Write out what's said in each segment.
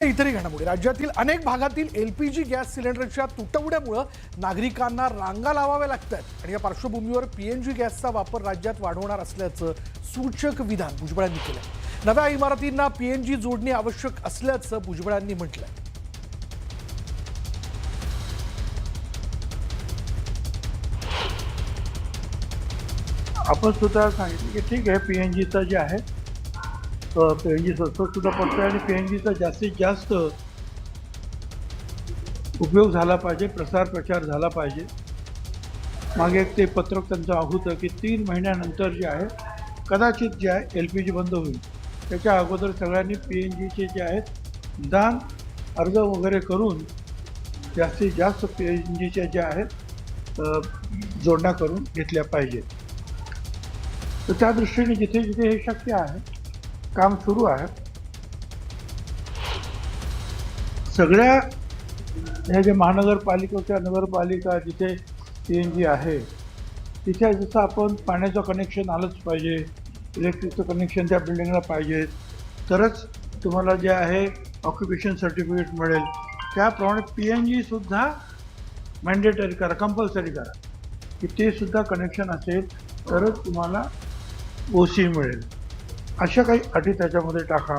इतरही घडामोडी राज्यातील अनेक भागातील एलपीजी गॅस सिलेंडरच्या तुटवड्यामुळे नागरिकांना रांगा लावाव्या लागतात आणि या पार्श्वभूमीवर पीएनजी गॅसचा वापर राज्यात वाढवणार असल्याचं सूचक विधान भुजबळांनी केलं। नव्या इमारतींना पीएनजी जोडणी आवश्यक असल्याचं भुजबळांनी म्हटलंय। आपण सुद्धा सांगितलं की ठीक आहे पीएनजीचा जे आहे पीएनजी स्वस्त सुद्धा पडतोय आणि पीएनजीचा जास्तीत जास्त उपयोग झाला पाहिजे, प्रसार प्रचार झाला पाहिजे। मागे एक ते पत्रक त्यांचं होतं की 3 महिन्यानंतर जे आहे कदाचित जे आहे एलपीजी बंद होईल, त्याच्या अगोदर सगळ्यांनी पीएनजीचे जे आहेत दान अर्ज वगैरे करून जास्तीत जास्त पीएनजीच्या ज्या आहेत जोडण्या करून घेतल्या पाहिजेत। तर त्या दृष्टीने जिथे जिथे हे शक्य आहे काम सुरू आहे। सगळ्या ह्या जे महानगरपालिकेच्या नगरपालिका जिथे पीएनजी आहे तिथे जसं आपण पाण्याचं कनेक्शन आलंच पाहिजे, इलेक्ट्रिकचं कनेक्शन त्या बिल्डिंगला पाहिजे, तरच तुम्हाला जे आहे ऑक्युपेशन सर्टिफिकेट मिळेल। त्याप्रमाणे पीएनजी सुद्धा मॅन्डेटरी करा, कंपल्सरी करा की ते सुद्धा कनेक्शन असेल तरच तुम्हाला ओसी मिळेल। अशा काही अटी त्याच्यामध्ये टाका।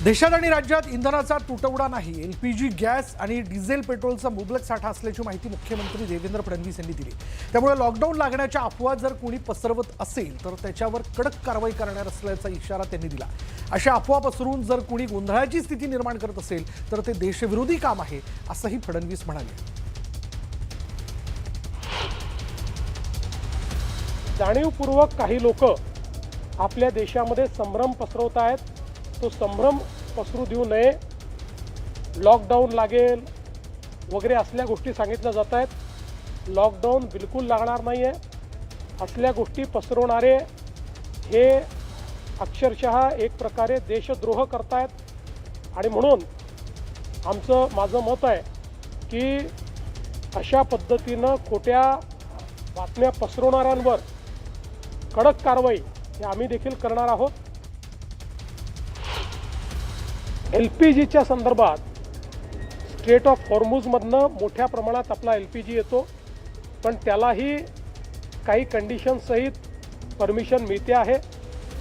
देशात आणि राज्यात इंधनाचा तुटवडा नाही, एलपीजी गॅस आणि डिझेल पेट्रोलचा मुबलक साठा असल्याची माहिती मुख्यमंत्री देवेंद्र फडणवीस यांनी दिली। त्यामुळे लॉकडाऊन लागण्याच्या अफवा जर कोणी पसरवत असेल तर त्याच्यावर कडक कारवाई करणार असल्याचा इशारा त्यांनी दिला। अशा अफवा पसरून जर कोणी गोंधळाची स्थिती निर्माण करत असेल तर ते देशविरोधी काम आहे असंही फडणवीस म्हणाले। जाणीवपूर्वक काही लोक आपल्या देशामध्ये संभ्रम पसरवत आहेत। तो संभ्रम पसरू देऊ नये, लॉकडाऊन लागेल वगैरे असल्या गोष्टी सांगितल्या जात आहेत। लॉकडाऊन बिलकुल लागणार नाही आहे। असल्या गोष्टी पसरवणारे हे अक्षरशः एक प्रकारे देशद्रोह करतायत आणि म्हणून माझं मत आहे की अशा पद्धतीनं खोट्या बातम्या पसरवणाऱ्यांवर कडक कारवाई हे आम्ही देखील करणार आहोत। एलपीजीच्या संदर्भात स्ट्रेट ऑफ हॉर्मुझमधनं मोठ्या प्रमाणात आपला एलपीजी येतो, पण त्यालाही काही कंडिशनसहित परमिशन मिळते आहे।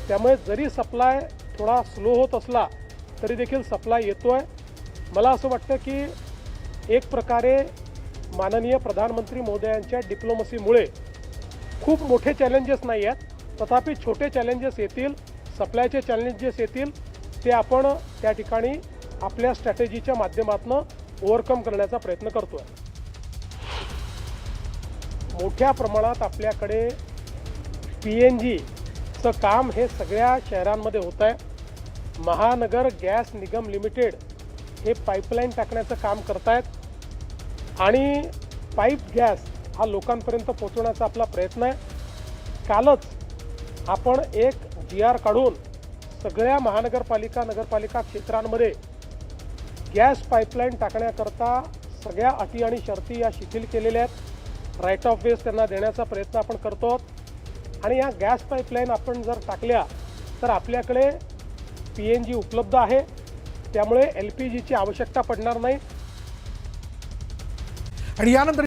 त्यामुळे जरी सप्लाय थोडा स्लो होत असला तरी देखील सप्लाय येतो आहे। मला असं वाटतं की एक प्रकारे माननीय प्रधानमंत्री महोदयांच्या डिप्लोमसीमुळे खूप मोठे चॅलेंजेस नाही आहेत, तथापि छोटे चॅलेंजेस येतील, सप्लायचे चॅलेंजेस येतील, ते आपण त्या ठिकाणी आपल्या स्ट्रॅटेजीच्या माध्यमातून ओव्हरकम करण्याचा प्रयत्न करतोय। मोठ्या प्रमाणात आपल्याकडे पीएनजीचं काम हे सगळ्या शहरांमध्ये होत आहे। महानगर गॅस निगम लिमिटेड हे पाईपलाईन टाकण्याचं काम करतायत आणि पाईप गॅस हा लोकांपर्यंत पोहोचवण्याचा आपला प्रयत्न आहे। कालच आपण एक GR काढून सगळ्या महानगरपालिका नगरपालिका क्षेत्रांमध्ये गॅस पाईपलाईन टाकण्याकरता सगळ्या अटी आणि शर्ती या शिथिल केलेल्या आहेत। राईट ऑफ वेज त्यांना देण्याचा प्रयत्न आपण करतो आहोत आणि या गॅस पाईपलाईन आपण जर टाकल्या तर आपल्याकडे पीएनजी उपलब्ध आहे, त्यामुळे एलपीजीची आवश्यकता पडणार नाही। आणि यानंतर